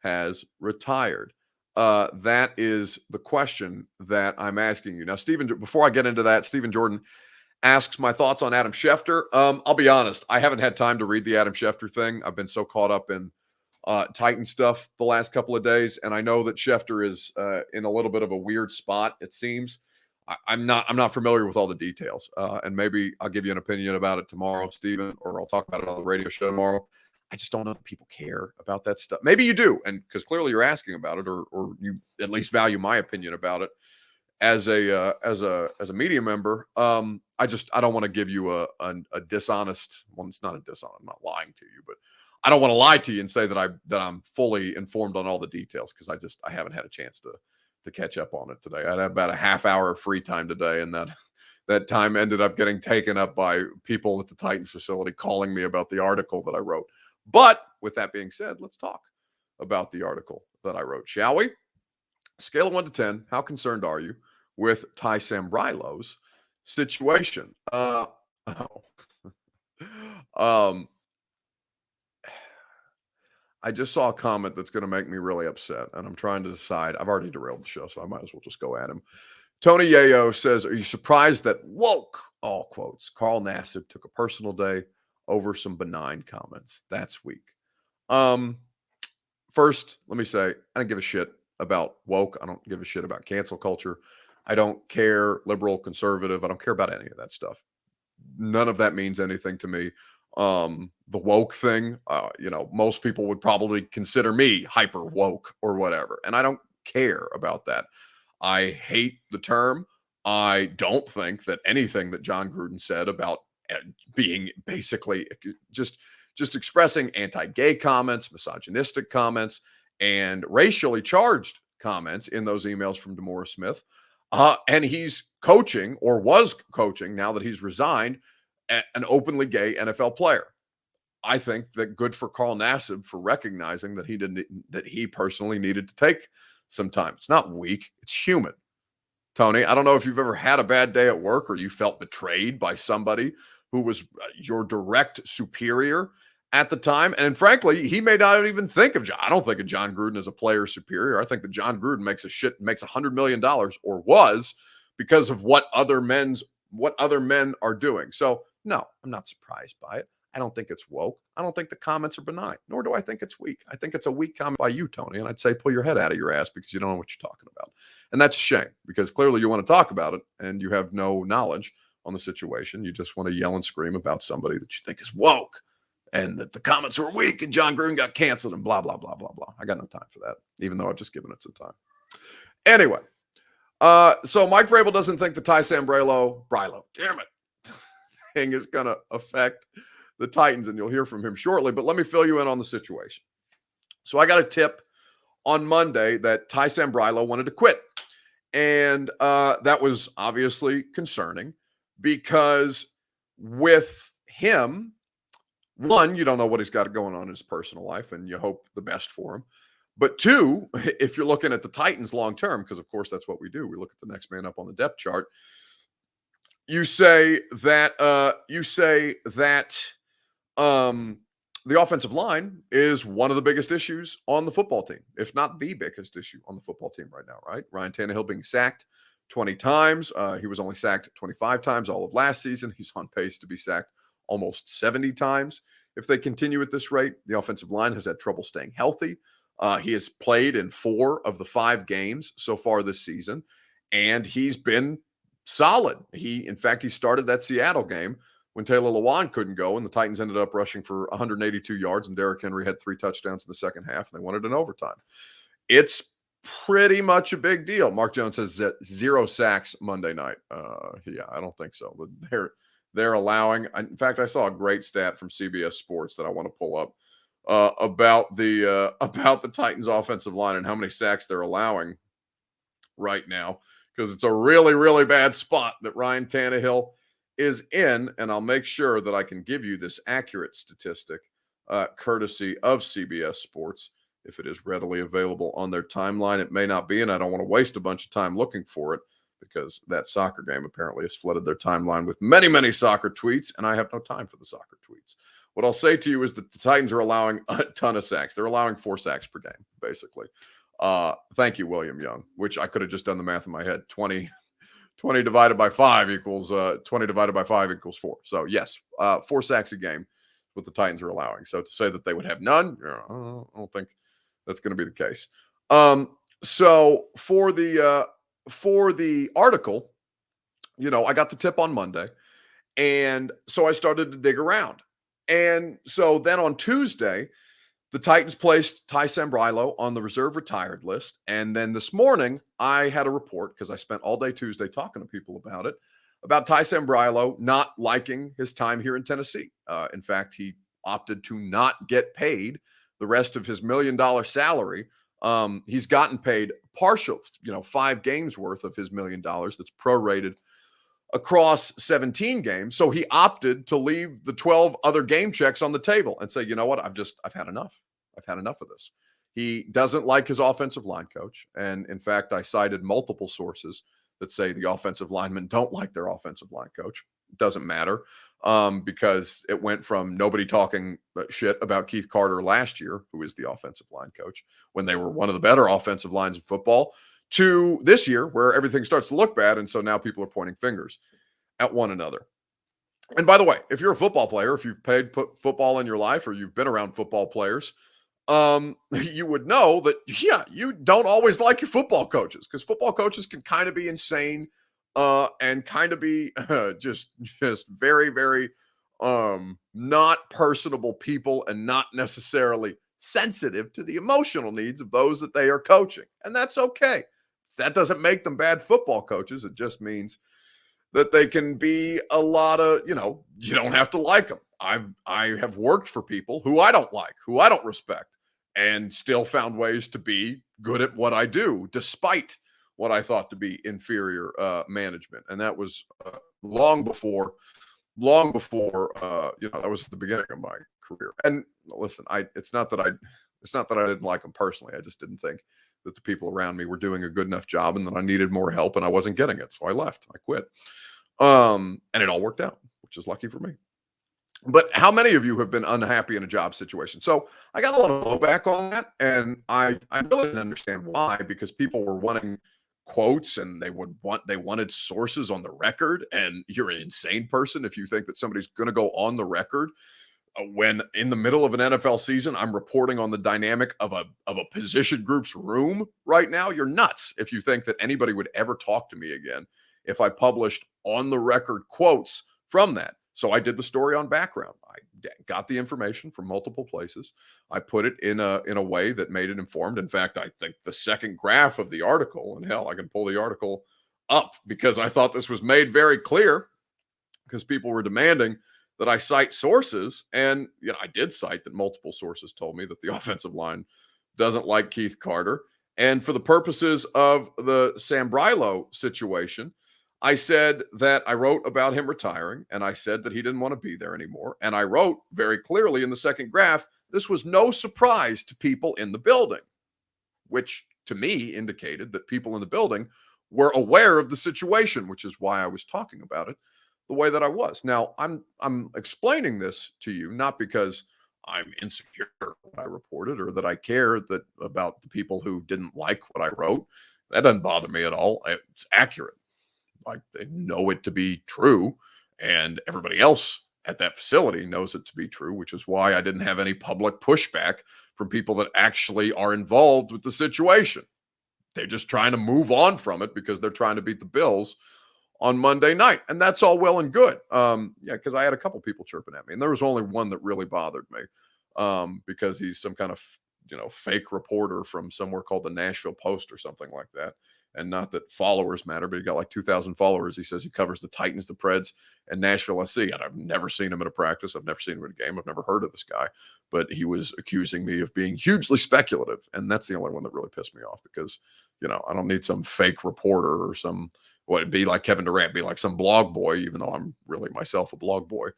has retired? That is the question that I'm asking you. Now, Stephen, before I get into that, Stephen Jordan asks my thoughts on Adam Schefter. I'll be honest, I haven't had time to read the Adam Schefter thing. I've been so caught up in Titan stuff the last couple of days, and I know that Schefter is in a little bit of a weird spot, it seems. I'm not familiar with all the details, and maybe I'll give you an opinion about it tomorrow, Stephen, or I'll talk about it on the radio show tomorrow. I just don't know if people care about that stuff. Maybe you do, and because clearly you're asking about it, or you at least value my opinion about it as a media member. I don't want to give you a dishonest. Well, it's not a dishonest. I'm not lying to you, but I don't want to lie to you and say that I'm fully informed on all the details because I haven't had a chance to catch up on it today. I had about a half hour of free time today, and that time ended up getting taken up by people at the Titans facility calling me about the article that I wrote. But with that being said, let's talk about the article that I wrote, shall we? Scale of 1 to 10, how concerned are you with Sambrelo's situation? I just saw a comment that's going to make me really upset, and I'm trying to decide. I've already derailed the show, so I might as well just go at him. Tony Yayo says, are you surprised that woke, all quotes, Carl Nassib took a personal day over some benign comments? That's weak. First, let me say, I don't give a shit about woke. I don't give a shit about cancel culture. I don't care liberal, conservative. I don't care about any of that stuff. None of that means anything to me. The woke thing, most people would probably consider me hyper woke or whatever. And I don't care about that. I hate the term. I don't think that anything that John Gruden said about being basically just expressing anti-gay comments, misogynistic comments, and racially charged comments in those emails from DeMaurice Smith. And he's coaching, or was coaching now that he's resigned, an openly gay NFL player. I think that good for Carl Nassib for recognizing that he personally needed to take some time. It's not weak, it's human. Tony, I don't know if you've ever had a bad day at work or you felt betrayed by somebody who was your direct superior at the time. And frankly, he may not even think of John. I don't think of John Gruden as a player superior. I think that John Gruden makes $100 million, or was, because of what other men are doing. So no, I'm not surprised by it. I don't think it's woke. I don't think the comments are benign, nor do I think it's weak. I think it's a weak comment by you, Tony. And I'd say pull your head out of your ass because you don't know what you're talking about. And that's a shame because clearly you want to talk about it and you have no knowledge on the situation. You just want to yell and scream about somebody that you think is woke and that the comments were weak and John Gruden got canceled and blah, blah, blah, blah, blah. I got no time for that, even though I've just given it some time. Anyway, so Mike Vrabel doesn't think the Sambrelo, damn it, thing is going to affect the Titans, and you'll hear from him shortly. But let me fill you in on the situation. So I got a tip on Monday that Sambrelo wanted to quit. And that was obviously concerning because with him, one, you don't know what he's got going on in his personal life, and you hope the best for him. But two, if you're looking at the Titans long term, because of course that's what we do, we look at the next man up on the depth chart. You say that the offensive line is one of the biggest issues on the football team, if not the biggest issue on the football team right now, right? Ryan Tannehill being sacked 20 times. He was only sacked 25 times all of last season. He's on pace to be sacked almost 70 times. If they continue at this rate, the offensive line has had trouble staying healthy. He has played in 4 of the 5 games so far this season, and he's been solid. In fact, he started that Seattle game when Taylor Lewan couldn't go, and the Titans ended up rushing for 182 yards, and Derrick Henry had 3 touchdowns in the second half, and they wanted an overtime. It's pretty much a big deal. Mark Jones says 0 sacks Monday night. Yeah, I don't think so. They're allowing. In fact, I saw a great stat from CBS Sports that I want to pull up about the Titans offensive line and how many sacks they're allowing right now, because it's a really, really bad spot that Ryan Tannehill is in. And I'll make sure that I can give you this accurate statistic, courtesy of CBS Sports, if it is readily available on their timeline. It may not be, and I don't want to waste a bunch of time looking for it, because that soccer game apparently has flooded their timeline with many, many soccer tweets, and I have no time for the soccer tweets. What I'll say to you is that the Titans are allowing a ton of sacks. They're allowing 4 sacks per game, basically. Thank you, William Young, which I could have just done the math in my head. 20 divided by 5 equals 20 divided by 5 equals 4. So yes, 4 sacks a game, what the Titans are allowing. So to say that they would have none, I don't think that's going to be the case. So for the article, I got the tip on Monday, and so I started to dig around. And so then on Tuesday, the Titans placed Ty Sambrelo on the reserve retired list. And then this morning, I had a report, because I spent all day Tuesday talking to people about it, about Ty Sambrelo not liking his time here in Tennessee. In fact, he opted to not get paid the rest of his $1 million salary. He's gotten paid partial, 5 games worth of his $1 million that's prorated across 17 games. So he opted to leave the 12 other game checks on the table and say, you know what, I've had enough. I've had enough of this. He doesn't like his offensive line coach. And in fact, I cited multiple sources that say the offensive linemen don't like their offensive line coach. It doesn't matter, because it went from nobody talking shit about Keith Carter last year, who is the offensive line coach, when they were one of the better offensive lines in football, to this year where everything starts to look bad. And so now people are pointing fingers at one another. And by the way, if you're a football player, if you've played football in your life, or you've been around football players, you would know that, you don't always like your football coaches, because football coaches can kind of be insane, and kind of be just very, very not personable people, and not necessarily sensitive to the emotional needs of those that they are coaching. And that's okay. That doesn't make them bad football coaches. It just means that they can be a lot of, you don't have to like them. I have worked for people who I don't like, who I don't respect, and still found ways to be good at what I do, despite what I thought to be inferior management. And that was long before, that was at the beginning of my career. And listen, it's not that I didn't like them personally. I just didn't think that the people around me were doing a good enough job, and that I needed more help, and I wasn't getting it. So I left. I quit. And it all worked out, which is lucky for me. But how many of you have been unhappy in a job situation? So I got a lot of blowback on that, and I really didn't understand why, because people were wanting quotes, and they wanted sources on the record. And you're an insane person if you think that somebody's going to go on the record when in the middle of an NFL season I'm reporting on the dynamic of a position group's room right now. You're nuts if you think that anybody would ever talk to me again if I published on the record quotes from that. So I did the story on background. I got the information from multiple places. I put it in a way that made it informed. In fact, I think the second graph of the article, and hell, I can pull the article up, because I thought this was made very clear, because people were demanding that I cite sources. And I did cite that multiple sources told me that the offensive line doesn't like Keith Carter. And for the purposes of the Sambrelo situation, I said that I wrote about him retiring, and I said that he didn't want to be there anymore. And I wrote very clearly in the second graph, this was no surprise to people in the building, which to me indicated that people in the building were aware of the situation, which is why I was talking about it the way that I was. Now, I'm explaining this to you not because I'm insecure what I reported, or that I care about the people who didn't like what I wrote. That doesn't bother me at all. It's accurate. I know it to be true, and everybody else at that facility knows it to be true, which is why I didn't have any public pushback from people that actually are involved with the situation. They're just trying to move on from it because they're trying to beat the Bills on Monday night. And that's all well and good. Because I had a couple people chirping at me, and there was only one that really bothered me, because he's some kind of, fake reporter from somewhere called the Nashville Post or something like that. And not that followers matter, but he got like 2,000 followers. He says he covers the Titans, the Preds, and Nashville SC. And I've never seen him at a practice. I've never seen him at a game. I've never heard of this guy. But he was accusing me of being hugely speculative. And that's the only one that really pissed me off because, I don't need some fake reporter or some, what it'd be like Kevin Durant, be like some blog boy, even though I'm really myself a blog boy,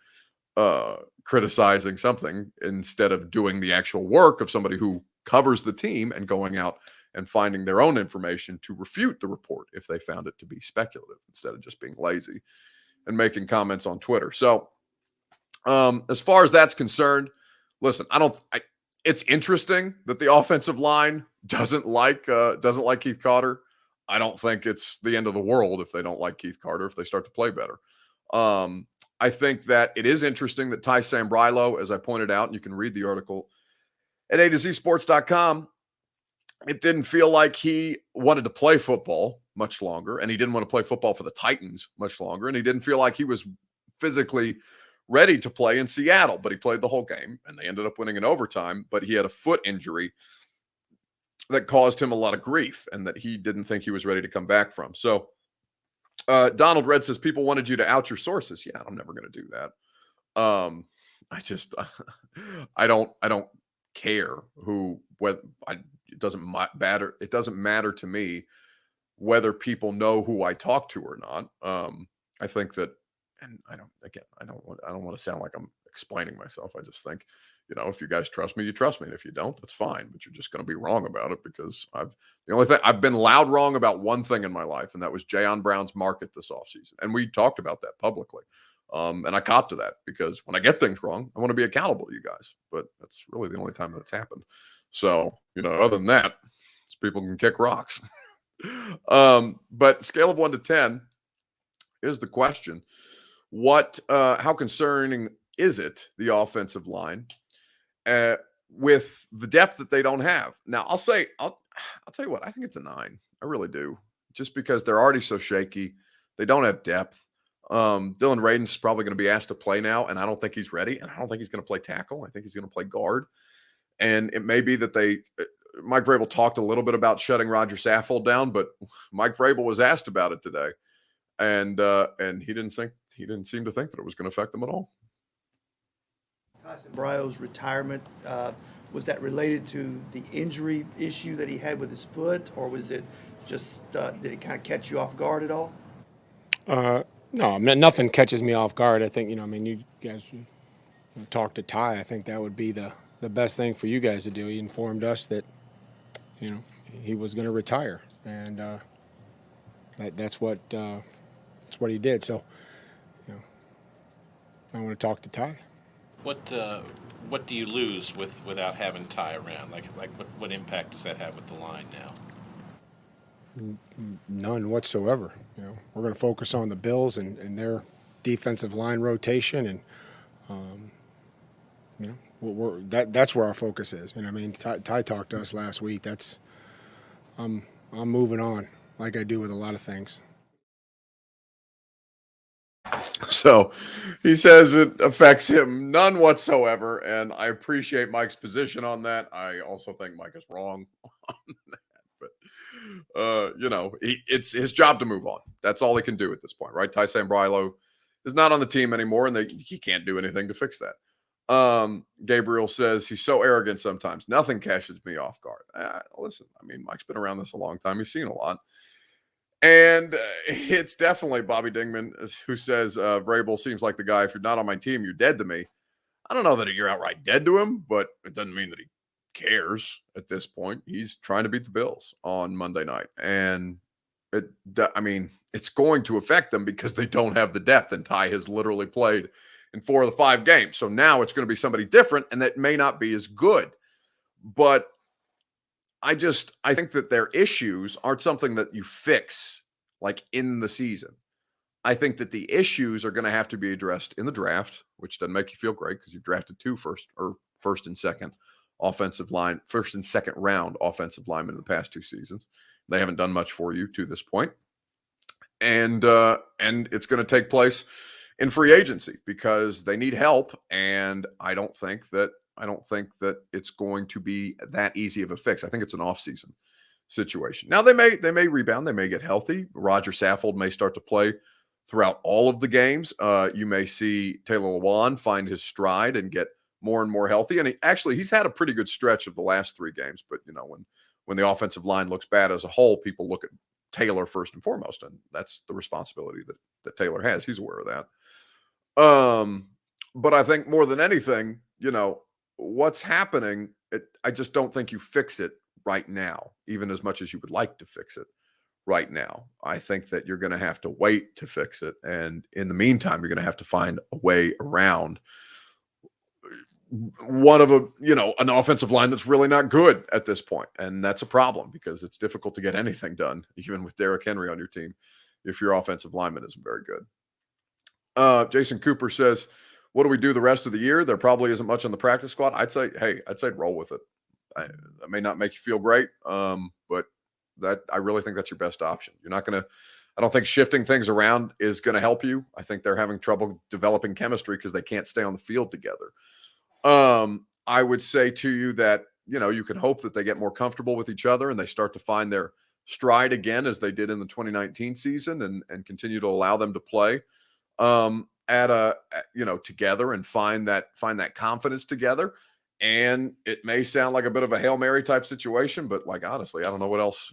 criticizing something instead of doing the actual work of somebody who covers the team and going out and finding their own information to refute the report if they found it to be speculative instead of just being lazy and making comments on Twitter. So as far as that's concerned, listen, it's interesting that the offensive line doesn't like Keith Carter. I don't think it's the end of the world if they don't like Keith Carter, if they start to play better. I think that it is interesting that Ty Sambrelo, as I pointed out, and you can read the article at A2Zsports.com, it didn't feel like he wanted to play football much longer, and he didn't want to play football for the Titans much longer, and he didn't feel like he was physically ready to play in Seattle, but he played the whole game, and they ended up winning in overtime, but he had a foot injury that caused him a lot of grief and that he didn't think he was ready to come back from. So Donald Red says, people wanted you to out your sources. Yeah, I'm never going to do that. I don't care it doesn't matter. It doesn't matter to me whether people know who I talk to or not. I think that, and I don't want to sound like I'm explaining myself. I just think, if you guys trust me, you trust me. And if you don't, that's fine, but you're just going to be wrong about it because I've been loud wrong about one thing in my life, and that was Jayon Brown's market this offseason. And we talked about that publicly. And I copped to that because when I get things wrong, I want to be accountable to you guys, but that's really the only time that it's happened. So, other than that, people can kick rocks. But scale of 1 to 10 is the question. How concerning is it, the offensive line, with the depth that they don't have? Now, I'll tell you what, I think it's a 9. I really do. Just because they're already so shaky. They don't have depth. Dylan Radin's probably going to be asked to play now, and I don't think he's ready, and I don't think he's going to play tackle. I think he's going to play guard. And it may be that Mike Vrabel talked a little bit about shutting Roger Saffold down, but Mike Vrabel was asked about it today, and he didn't seem to think that it was going to affect them at all. Sambrelo's retirement, was that related to the injury issue that he had with his foot, or was it just did it kind of catch you off guard at all? No, nothing catches me off guard. I think you guys talk to Ty. I think that would be the best thing for you guys to do. He informed us that he was going to retire, and that's what he did. So I want to talk to Ty. What do you lose without having Ty around? Like what impact does that have with the line now? None whatsoever. We're going to focus on the Bills and their defensive line rotation, and that's where our focus is. Ty talked to us last week. I'm moving on like I do with a lot of things. So he says it affects him none whatsoever, and I appreciate Mike's position on that. I also think Mike is wrong on that, but it's his job to move on. That's all he can do at this point, right? Ty Sambrelo is not on the team anymore, and he can't do anything to fix that. Gabriel says he's so arrogant sometimes. Nothing catches me off guard. Listen, Mike's been around this a long time. He's seen a lot. And it's definitely Bobby Dingman who says, Vrabel seems like the guy, if you're not on my team, you're dead to me. I don't know that you're outright dead to him, but it doesn't mean that he cares at this point. He's trying to beat the Bills on Monday night. And it's going to affect them because they don't have the depth. And Ty has literally played in 4 of the 5 games. So now it's going to be somebody different, and that may not be as good. But I think that their issues aren't something that you fix like in the season. I think that the issues are going to have to be addressed in the draft, which doesn't make you feel great because you've drafted 2 first and second round offensive linemen in the past 2 seasons. They haven't done much for you to this point. And it's going to take place in free agency because they need help. And I don't think that it's going to be that easy of a fix. I think it's an off season. situation. Now they may rebound, they may get healthy. Roger Saffold may start to play throughout all of the games. You may see Taylor Lewan find his stride and get more and more healthy. And he's had a pretty good stretch of the last 3 games. But when the offensive line looks bad as a whole, people look at Taylor first and foremost, and that's the responsibility that Taylor has. He's aware of that. But I think more than anything, what's happening, I just don't think you fix it right now, even as much as you would like to fix it right now. I think that you're going to have to wait to fix it. And in the meantime, you're going to have to find a way around one of an offensive line that's really not good at this point. And that's a problem because it's difficult to get anything done, even with Derrick Henry on your team, if your offensive lineman isn't very good. Jason Cooper says, what do we do the rest of the year? There probably isn't much on the practice squad. I'd say roll with it. That may not make you feel great, but I really think that's your best option. I don't think shifting things around is going to help you. I think they're having trouble developing chemistry because they can't stay on the field together. I would say to you that, you can hope that they get more comfortable with each other and they start to find their stride again as they did in the 2019 season and continue to allow them to play together and find that confidence together. And it may sound like a bit of a Hail Mary type situation, but honestly, I don't know what else,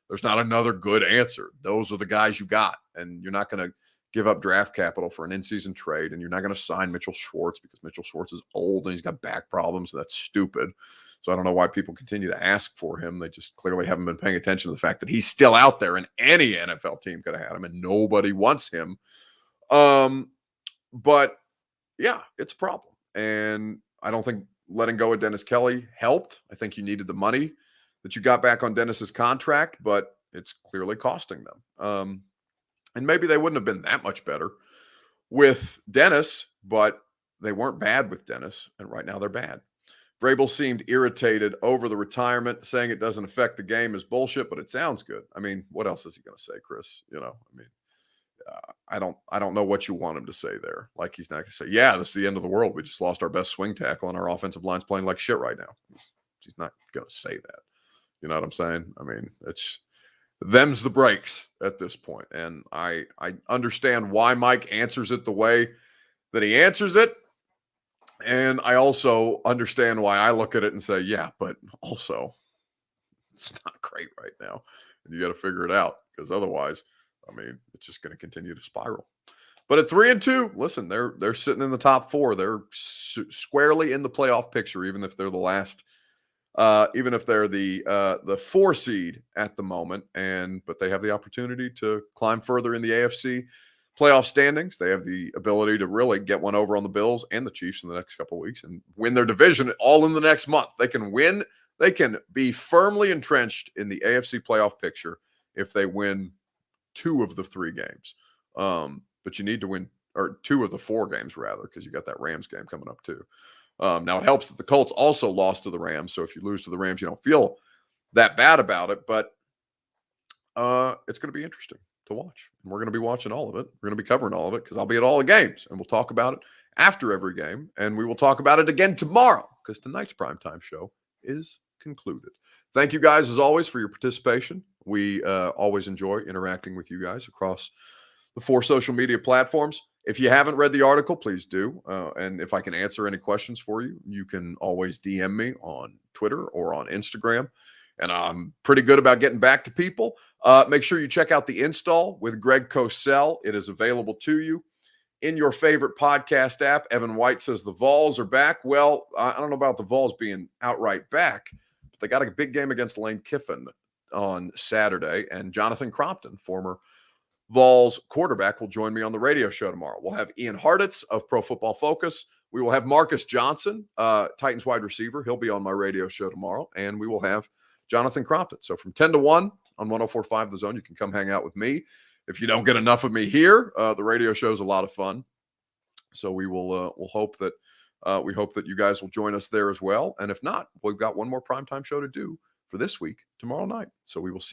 there's not another good answer. Those are the guys you got, and you're not going to give up draft capital for an in-season trade, and you're not going to sign Mitchell Schwartz because Mitchell Schwartz is old and he's got back problems, and that's stupid. So I don't know why people continue to ask for him. They just clearly haven't been paying attention to the fact that he's still out there, and any NFL team could have had him, and nobody wants him. But yeah, it's a problem. And I don't think letting go of Dennis Kelly helped. I think you needed the money that you got back on Dennis's contract, but it's clearly costing them. And maybe they wouldn't have been that much better with Dennis, but they weren't bad with Dennis, and right now they're bad. Vrabel seemed irritated over the retirement, saying it doesn't affect the game is bullshit, but it sounds good. I mean, what else is he going to say, Chris? I don't know what you want him to say there. Like, he's not going to say, yeah, this is the end of the world. We just lost our best swing tackle and our offensive line's playing like shit right now. He's not going to say that. You know what I'm saying? I mean, them's the breaks at this point. And I understand why Mike answers it the way that he answers it. And I also understand why I look at it and say, yeah, but also it's not great right now. And you got to figure it out, because otherwise, it's just going to continue to spiral. But at 3-2, listen, they're sitting in the top 4. They're squarely in the playoff picture, even if they're the last. Even if they're the 4 seed at the moment, but they have the opportunity to climb further in the AFC playoff standings. They have the ability to really get one over on the Bills and the Chiefs in the next couple of weeks and win their division all in the next month. They can win. They can be firmly entrenched in the AFC playoff picture if they win 2 of the 3 games. But you need to win, or 2 of the 4 games rather, because you got that Rams game coming up too. Now it helps that the Colts also lost to the Rams. So if you lose to the Rams, you don't feel that bad about it, but it's going to be interesting to watch. And we're going to be watching all of it. We're going to be covering all of it because I'll be at all the games, and we'll talk about it after every game. And we will talk about it again tomorrow because tonight's primetime show is concluded. Thank you guys, as always, for your participation. We always enjoy interacting with you guys across the 4 social media platforms. If you haven't read the article, please do. And if I can answer any questions for you, you can always DM me on Twitter or on Instagram. And I'm pretty good about getting back to people. Make sure you check out the install with Greg Cosell. It is available to you in your favorite podcast app. Evan White says the Vols are back. Well, I don't know about the Vols being outright back, but they got a big game against Lane Kiffin on Saturday. And Jonathan Crompton, former Vols quarterback, will join me on the radio show tomorrow. We'll have Ian Hartitz of Pro Football Focus. We will have Marcus Johnson, Titans wide receiver. He'll be on my radio show tomorrow. And we will have Jonathan Crompton. So from 10 to 1 on 104.5 The Zone, you can come hang out with me. If you don't get enough of me here, the radio show is a lot of fun. So we will we'll hope that we hope that you guys will join us there as well. And if not, we've got one more primetime show to do for this week tomorrow night. So we will see you.